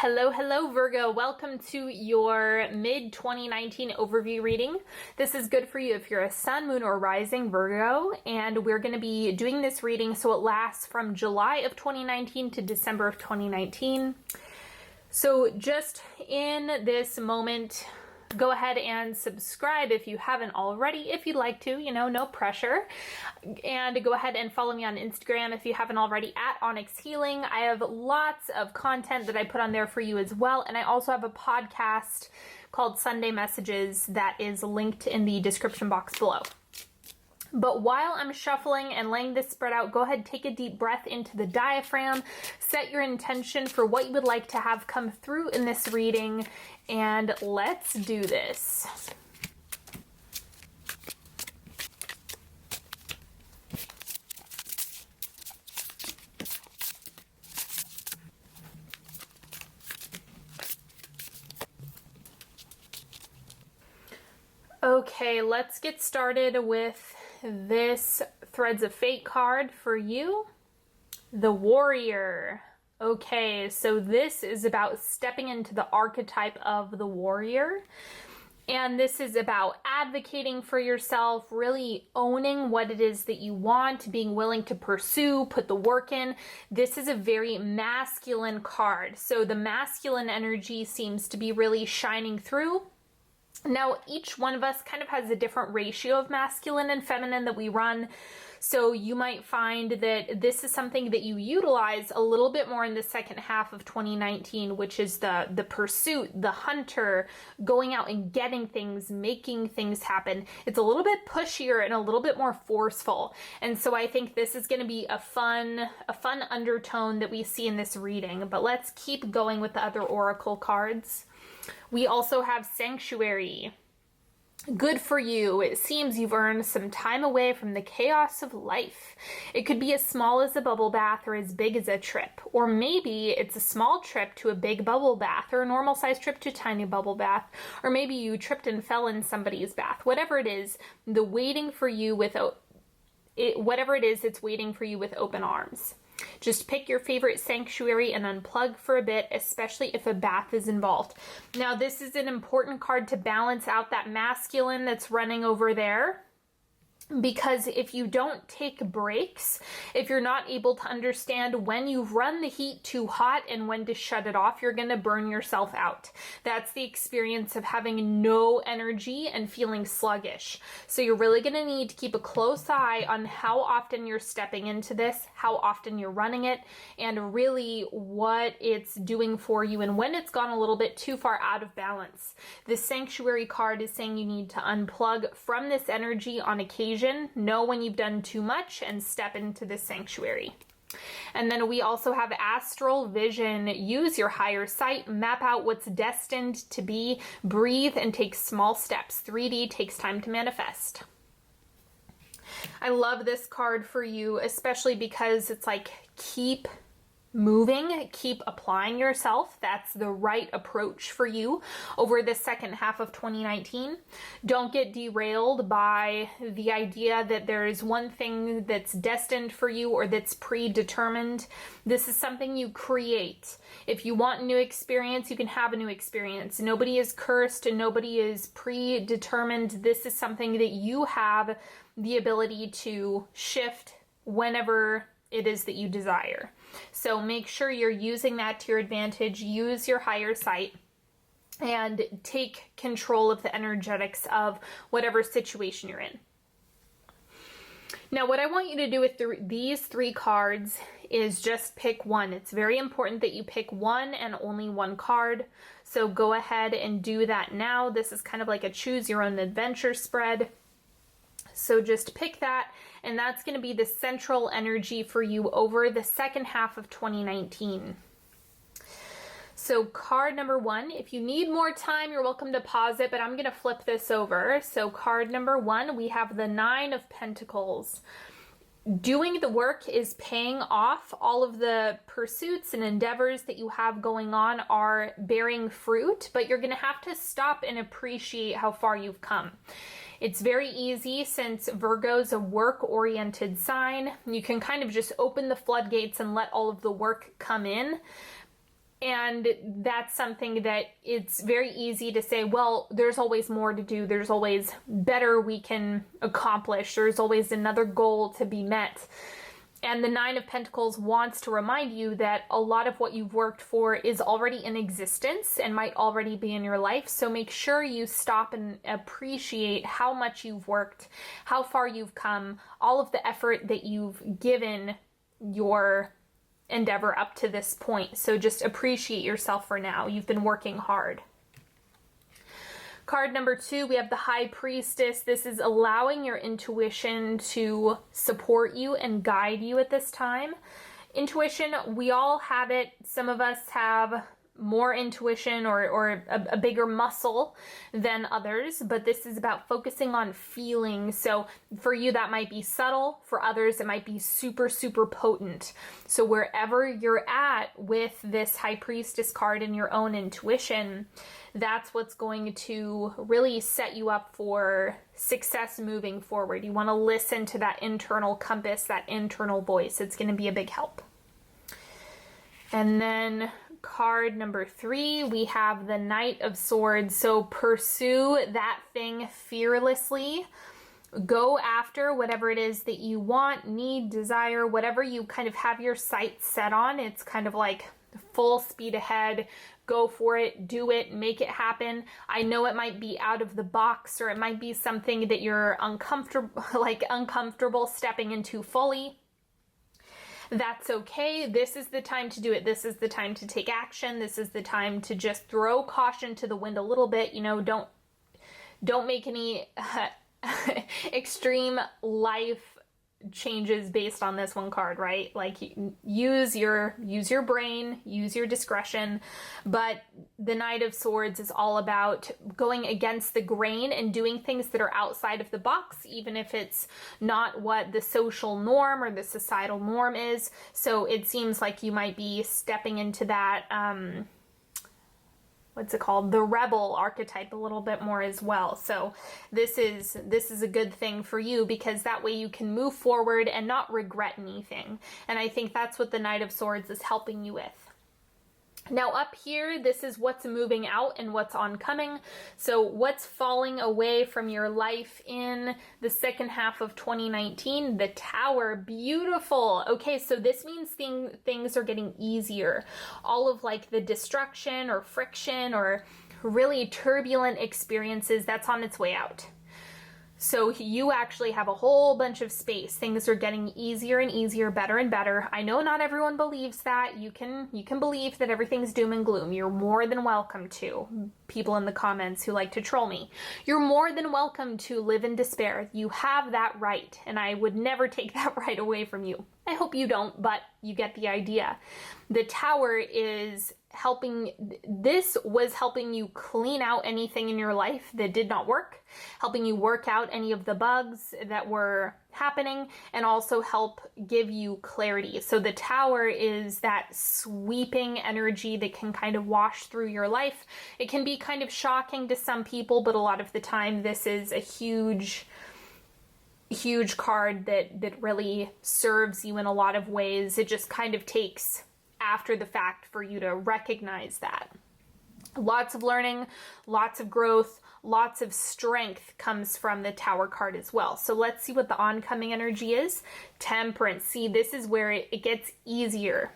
Hello, hello, Virgo. Welcome to your mid-2019 overview reading. This is good for you if you're a sun, moon, or rising Virgo, and we're going to be doing this reading so it lasts from July of 2019 to December of 2019. So just in this moment, go ahead and subscribe if you haven't already, if you'd like to, no pressure. And go ahead and follow me on Instagram if you haven't already at Onyx Healing. I have lots of content that I put on there for you as well. And I also have a podcast called Sunday Messages that is linked in the description box below. But while I'm shuffling and laying this spread out, go ahead, take a deep breath into the diaphragm, set your intention for what you would like to have come through in this reading, and let's do this. Okay, let's get started with this Threads of Fate card for you. The Warrior. Okay, so this is about stepping into the archetype of the warrior. And this is about advocating for yourself, really owning what it is that you want, being willing to pursue, put the work in. This is a very masculine card. So the masculine energy seems to be really shining through. Now, each one of us kind of has a different ratio of masculine and feminine that we run. So you might find that this is something that you utilize a little bit more in the second half of 2019, which is the pursuit, the hunter, going out and getting things, making things happen. It's a little bit pushier and a little bit more forceful. And so I think this is going to be a fun undertone that we see in this reading. But let's keep going with the other oracle cards. We also have Sanctuary. Good for you. It seems you've earned some time away from the chaos of life. It could be as small as a bubble bath or as big as a trip. Or maybe it's a small trip to a big bubble bath or a normal sized trip to a tiny bubble bath. Or maybe you tripped and fell in somebody's bath. Whatever it is, it's waiting for you with open arms. Just pick your favorite sanctuary and unplug for a bit, especially if a bath is involved. Now, this is an important card to balance out that masculine that's running over there. Because if you don't take breaks, if you're not able to understand when you've run the heat too hot and when to shut it off, you're going to burn yourself out. That's the experience of having no energy and feeling sluggish. So you're really going to need to keep a close eye on how often you're stepping into this, how often you're running it, and really what it's doing for you and when it's gone a little bit too far out of balance. The Sanctuary card is saying you need to unplug from this energy on occasion. Know when you've done too much and step into the sanctuary. And then we also have Astral Vision. Use your higher sight, map out what's destined to be, breathe, and take small steps. 3D takes time to manifest. I love this card for you, especially because it's like keep moving, keep applying yourself. That's the right approach for you over the second half of 2019. Don't get derailed by the idea that there is one thing that's destined for you or that's predetermined. This is something you create. If you want a new experience, you can have a new experience. Nobody is cursed and nobody is predetermined. This is something that you have the ability to shift whenever it is that you desire. So make sure you're using that to your advantage. Use your higher sight and take control of the energetics of whatever situation you're in. Now, what I want you to do with these three cards is just pick one. It's very important that you pick one and only one card. So go ahead and do that now. This is kind of like a choose your own adventure spread. So just pick that, and that's going to be the central energy for you over the second half of 2019. So card number one, if you need more time, you're welcome to pause it, but I'm going to flip this over. So card number one, we have the Nine of Pentacles. Doing the work is paying off. All of the pursuits and endeavors that you have going on are bearing fruit, but you're going to have to stop and appreciate how far you've come. It's very easy, since Virgo's a work-oriented sign. You can kind of just open the floodgates and let all of the work come in. And that's something that it's very easy to say, well, there's always more to do. There's always better we can accomplish. There's always another goal to be met. And the Nine of Pentacles wants to remind you that a lot of what you've worked for is already in existence and might already be in your life. So make sure you stop and appreciate how much you've worked, how far you've come, all of the effort that you've given your endeavor up to this point. So just appreciate yourself for now. You've been working hard. Card number 2, we have the High Priestess. This is allowing your intuition to support you and guide you at this time. Intuition, we all have it. Some of us have more intuition or a bigger muscle than others, but this is about focusing on feeling. So for you, that might be subtle. For others, it might be super, super potent. So wherever you're at with this High Priestess card and your own intuition, that's what's going to really set you up for success moving forward. You want to listen to that internal compass, that internal voice. It's going to be a big help. And then card number 3, we have the Knight of Swords. So pursue that thing fearlessly. Go after whatever it is that you want, need, desire, whatever you kind of have your sights set on. It's kind of like full speed ahead. Go for it, do it, make it happen. I know it might be out of the box, or it might be something that you're uncomfortable stepping into fully. That's okay. This is the time to do it. This is the time to take action. This is the time to just throw caution to the wind a little bit. You know, don't make any extreme life changes based on this one card, right? Like, use your brain, use your discretion. But the Knight of Swords is all about going against the grain and doing things that are outside of the box, even if it's not what the social norm or the societal norm is. So it seems like you might be stepping into that the rebel archetype a little bit more as well. So this is a good thing for you, because that way you can move forward and not regret anything. And I think that's what the Knight of Swords is helping you with. Now up here, this is what's moving out and what's oncoming. So what's falling away from your life in the second half of 2019? The Tower. Beautiful. Okay, so this means things are getting easier. All of like the destruction or friction or really turbulent experiences, that's on its way out. So you actually have a whole bunch of space. Things are getting easier and easier, better and better. I know not everyone believes that. You can believe that everything's doom and gloom. You're more than welcome to. People in the comments who like to troll me. You're more than welcome to live in despair. You have that right, and I would never take that right away from you. I hope you don't, but you get the idea. The Tower is this was helping you clean out anything in your life that did not work, helping you work out any of the bugs that were happening, and also help give you clarity. So the Tower is that sweeping energy that can kind of wash through your life. It can be kind of shocking to some people, but a lot of the time this is a huge card that really serves you in a lot of ways. It just kind of takes after the fact for you to recognize that. Lots of learning, lots of growth, lots of strength comes from the Tower card as well. So let's see what the oncoming energy is. Temperance. See, this is where it gets easier.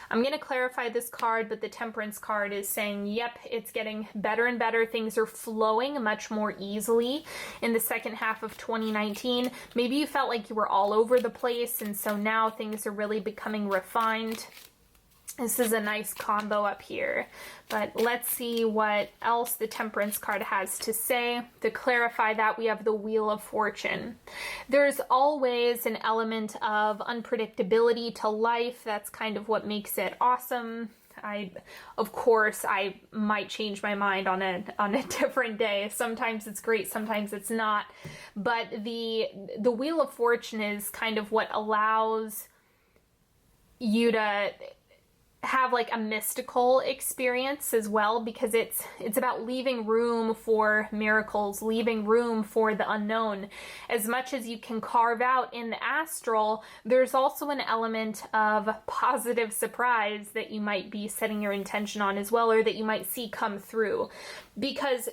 I'm going to clarify this card, but the Temperance card is saying, yep, it's getting better and better. Things are flowing much more easily in the second half of 2019. Maybe you felt like you were all over the place, and so now things are really becoming refined. This is a nice combo up here, but let's see what else the Temperance card has to say. To clarify that, we have the Wheel of Fortune. There's always an element of unpredictability to life. That's kind of what makes it awesome. Of course, I might change my mind on a different day. Sometimes it's great, sometimes it's not. But the Wheel of Fortune is kind of what allows you to have like a mystical experience as well, because it's about leaving room for miracles, leaving room for the unknown. As much as you can carve out in the astral, there's also an element of positive surprise that you might be setting your intention on as well, or that you might see come through. Because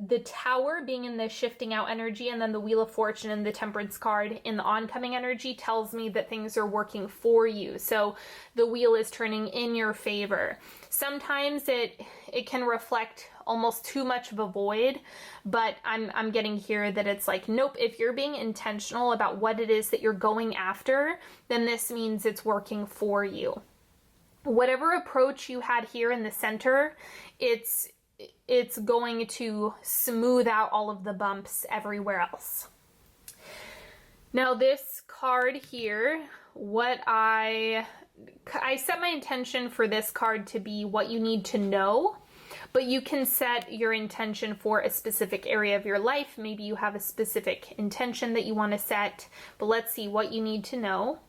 the Tower being in the shifting out energy, and then the Wheel of Fortune and the Temperance card in the oncoming energy, tells me that things are working for you. So the wheel is turning in your favor. Sometimes it can reflect almost too much of a void, but I'm getting here that it's like, nope, if you're being intentional about what it is that you're going after, then this means it's working for you. Whatever approach you had here in the center, it's going to smooth out all of the bumps everywhere else. Now this card here, what I set my intention for this card to be what you need to know, but you can set your intention for a specific area of your life. Maybe you have a specific intention that you want to set, but let's see what you need to know.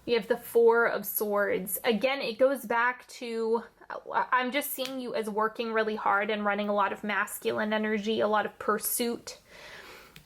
We have the Four of Swords. Again, it goes back to, I'm just seeing you as working really hard and running a lot of masculine energy, a lot of pursuit.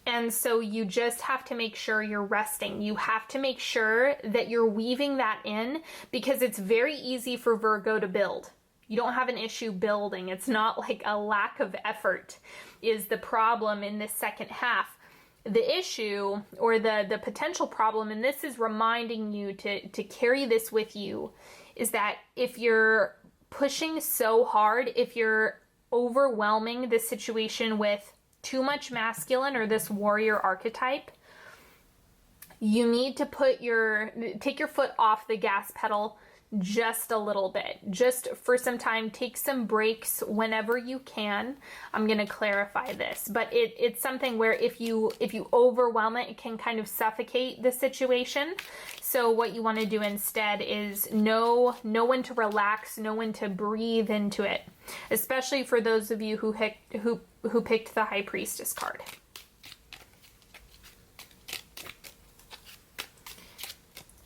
And so you just have to make sure you're resting. You have to make sure that you're weaving that in, because it's very easy for Virgo to build. You don't have an issue building. It's not like a lack of effort is the problem in this second half. The issue, or the potential problem, and this is reminding you to carry this with you, is that if you're pushing so hard, if you're overwhelming the situation with too much masculine or this warrior archetype, you need to take your foot off the gas pedal just a little bit. Just for some time, take some breaks whenever you can. I'm going to clarify this, but it's something where if you overwhelm it, it can kind of suffocate the situation. So what you want to do instead is know when to relax, know when to breathe into it, especially for those of you who picked the High Priestess card.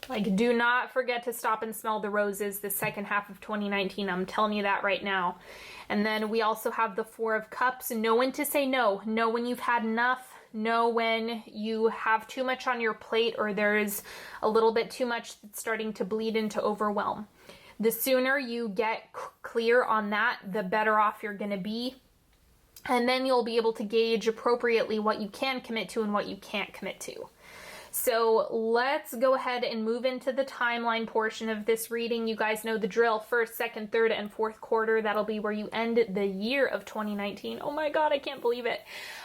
Like, do not forget to stop and smell the roses the second half of 2019. I'm telling you that right now. And then we also have the Four of Cups. Know when to say no. Know when you've had enough. Know when you have too much on your plate, or there's a little bit too much that's starting to bleed into overwhelm. The sooner you get clear on that, the better off you're going to be. And then you'll be able to gauge appropriately what you can commit to and what you can't commit to. So let's go ahead and move into the timeline portion of this reading. You guys know the drill. First, second, third, and fourth quarter. That'll be where you end the year of 2019. Oh my God, I can't believe it.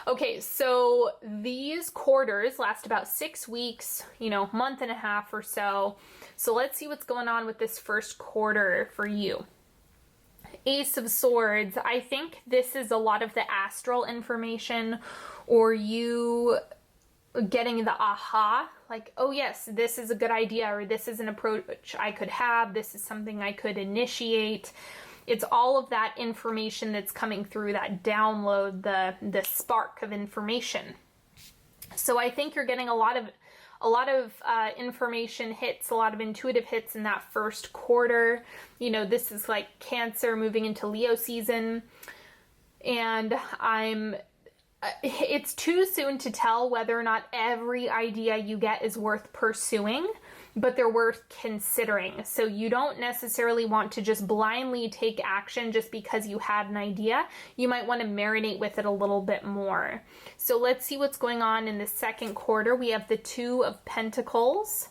Okay, so these quarters last about 6 weeks, month and a half or so. So let's see what's going on with this first quarter for you. Ace of Swords. I think this is a lot of the astral information, or you getting the aha, like, oh yes, this is a good idea, or this is an approach I could have, this is something I could initiate. It's all of that information that's coming through, that download, the spark of information. So I think you're getting a lot of information hits, a lot of intuitive hits in that first quarter. This is like Cancer moving into Leo season, and it's too soon to tell whether or not every idea you get is worth pursuing, but they're worth considering. So you don't necessarily want to just blindly take action just because you had an idea. You might want to marinate with it a little bit more. So let's see what's going on in the second quarter. We have the Two of Pentacles.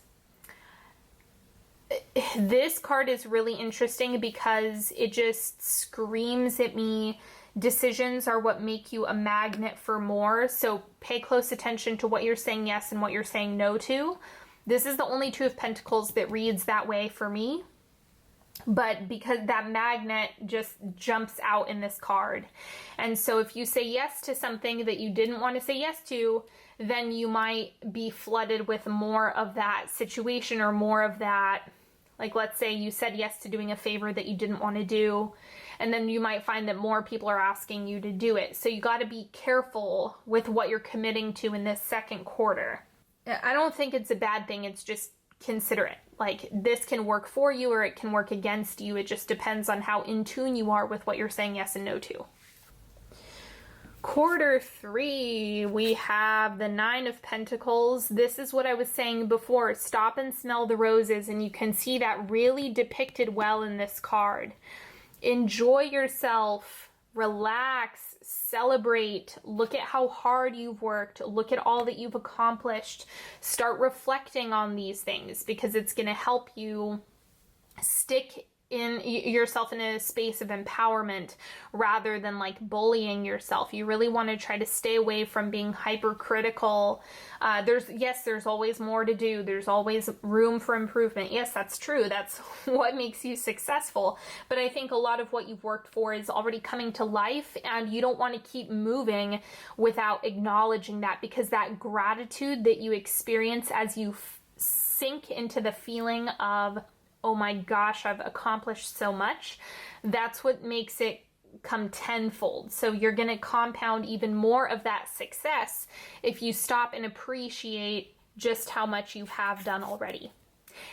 This card is really interesting because it just screams at me, decisions are what make you a magnet for more. So pay close attention to what you're saying yes and what you're saying no to. This is the only Two of Pentacles that reads that way for me, but because that magnet just jumps out in this card. And so if you say yes to something that you didn't want to say yes to, then you might be flooded with more of that situation, or more of that, like let's say you said yes to doing a favor that you didn't want to do, and then you might find that more people are asking you to do it. So you got to be careful with what you're committing to in this second quarter. I don't think it's a bad thing. It's just consider it. Like, this can work for you or it can work against you. It just depends on how in tune you are with what you're saying yes and no to. Quarter 3, we have the 9 of Pentacles. This is what I was saying before. Stop and smell the roses, and you can see that really depicted well in this card. Enjoy yourself, relax, celebrate, look at how hard you've worked, look at all that you've accomplished. Start reflecting on these things, because it's going to help you stick in yourself in a space of empowerment rather than like bullying yourself. You really want to try to stay away from being hypercritical. There's always more to do. There's always room for improvement. Yes, that's true. That's what makes you successful. But I think a lot of what you've worked for is already coming to life, and you don't want to keep moving without acknowledging that, because that gratitude that you experience as you sink into the feeling of, oh my gosh, I've accomplished so much, that's what makes it come tenfold. So you're going to compound even more of that success if you stop and appreciate just how much you have done already.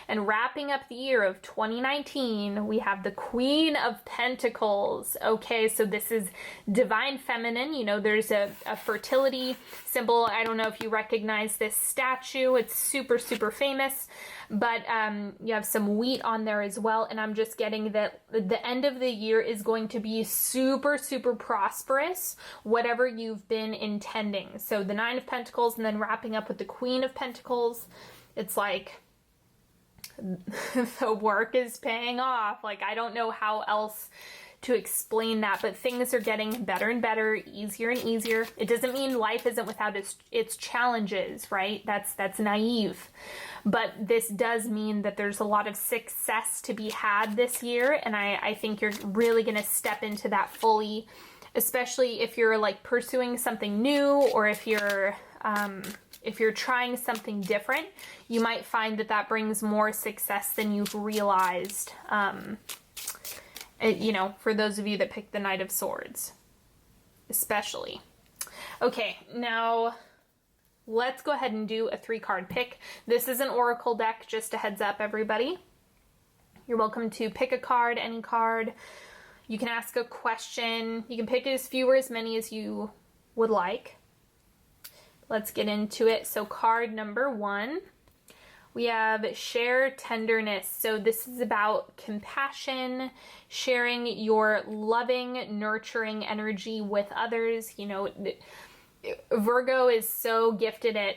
And wrapping up the year of 2019, we have the Queen of Pentacles. Okay, so this is divine feminine. You know, there's a fertility symbol. I don't know if you recognize this statue. It's super, super famous. But you have some wheat on there as well. And I'm just getting that the end of the year is going to be super, super prosperous, whatever you've been intending. So the 9 of Pentacles, and then wrapping up with the Queen of Pentacles. It's like the work is paying off. Like, I don't know how else to explain that, but things are getting better and better, easier and easier. It doesn't mean life isn't without its challenges, right? That's naive. But this does mean that there's a lot of success to be had this year, and I think you're really going to step into that fully, especially if you're like pursuing something new, or if you're trying something different. You might find that brings more success than you've realized. You know, for those of you that picked the Knight of Swords, especially. Okay, now let's go ahead and do a 3-card pick. This is an oracle deck, just a heads up, everybody. You're welcome to pick a card, any card. You can ask a question. You can pick as few or as many as you would like. Let's get into it. So card number 1, we have share tenderness. So this is about compassion, sharing your loving, nurturing energy with others. You know, Virgo is so gifted at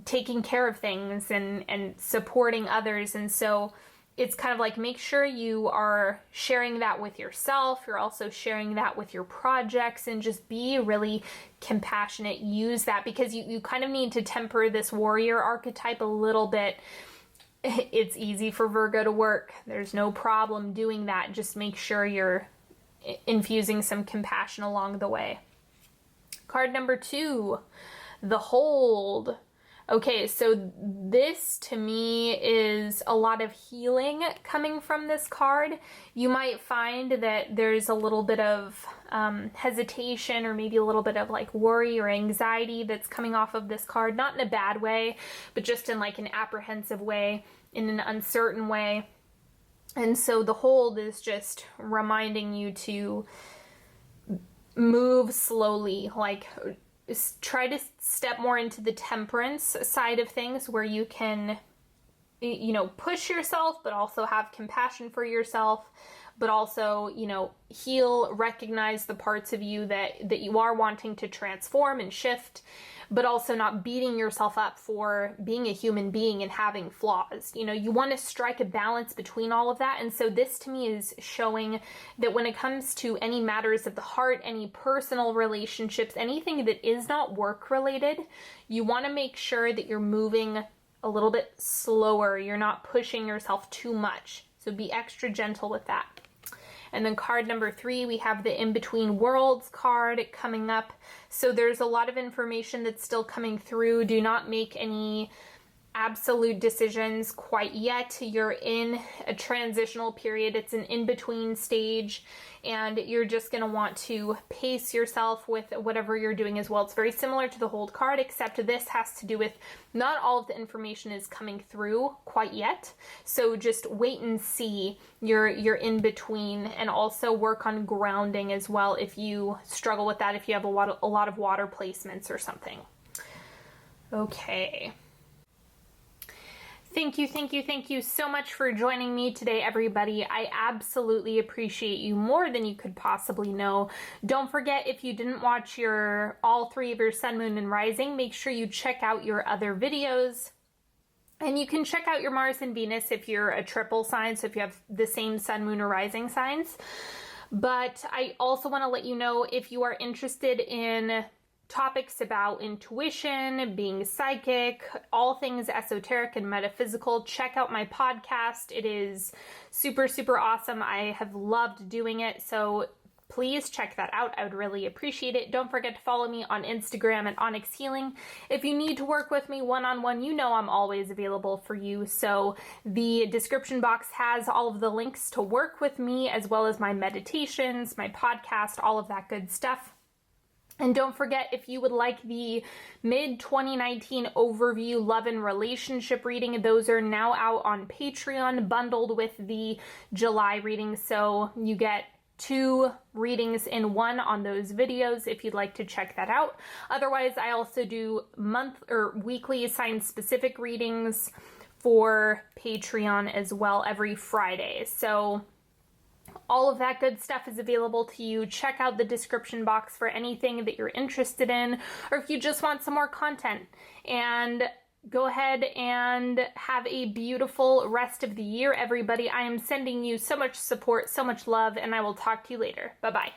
taking care of things and supporting others. And so it's kind of like, make sure you are sharing that with yourself. You're also sharing that with your projects, and just be really compassionate. Use that, because you kind of need to temper this warrior archetype a little bit. It's easy for Virgo to work. There's no problem doing that. Just make sure you're infusing some compassion along the way. Card number 2, the Hold. Okay, so this to me is a lot of healing coming from this card. You might find that there's a little bit of hesitation, or maybe a little bit of like worry or anxiety that's coming off of this card. Not in a bad way, but just in like an apprehensive way, in an uncertain way. And so the Hold is just reminding you to move slowly, like try to step more into the temperance side of things, where you can, you know, push yourself, but also have compassion for yourself, but also, you know, heal, recognize the parts of you that you are wanting to transform and shift, but also not beating yourself up for being a human being and having flaws. You know, you want to strike a balance between all of that. And so this to me is showing that when it comes to any matters of the heart, any personal relationships, anything that is not work related, you want to make sure that you're moving a little bit slower. You're not pushing yourself too much. So be extra gentle with that. And then card number 3, we have the In Between Worlds card coming up. So there's a lot of information that's still coming through. Do not make any absolute decisions quite yet. You're in a transitional period. It's an in-between stage, and you're just going to want to pace yourself with whatever you're doing as well. It's very similar to the hold card, except this has to do with not all of the information is coming through quite yet. So just wait and see your in between, and also work on grounding as well if you struggle with that, if you have a lot of water placements or something. Okay. Thank you so much for joining me today, everybody. I absolutely appreciate you more than you could possibly know. Don't forget, if you didn't watch all 3 of your sun, moon, and rising, make sure you check out your other videos. And you can check out your Mars and Venus if you're a triple sign, so if you have the same sun, moon, or rising signs. But I also want to let you know, if you are interested in topics about intuition, being psychic, all things esoteric and metaphysical, check out my podcast. It is super, super awesome. I have loved doing it. So please check that out. I would really appreciate it. Don't forget to follow me on Instagram at Onyx Healing. If you need to work with me one-on-one, you know I'm always available for you. So the description box has all of the links to work with me, as well as my meditations, my podcast, all of that good stuff. And don't forget, if you would like the mid-2019 overview love and relationship reading, those are now out on Patreon, bundled with the July reading. So you get 2 readings in one on those videos if you'd like to check that out. Otherwise, I also do weekly sign-specific readings for Patreon as well every Friday. So all of that good stuff is available to you. Check out the description box for anything that you're interested in, or if you just want some more content. And go ahead and have a beautiful rest of the year, everybody. I am sending you so much support, so much love, and I will talk to you later. Bye-bye.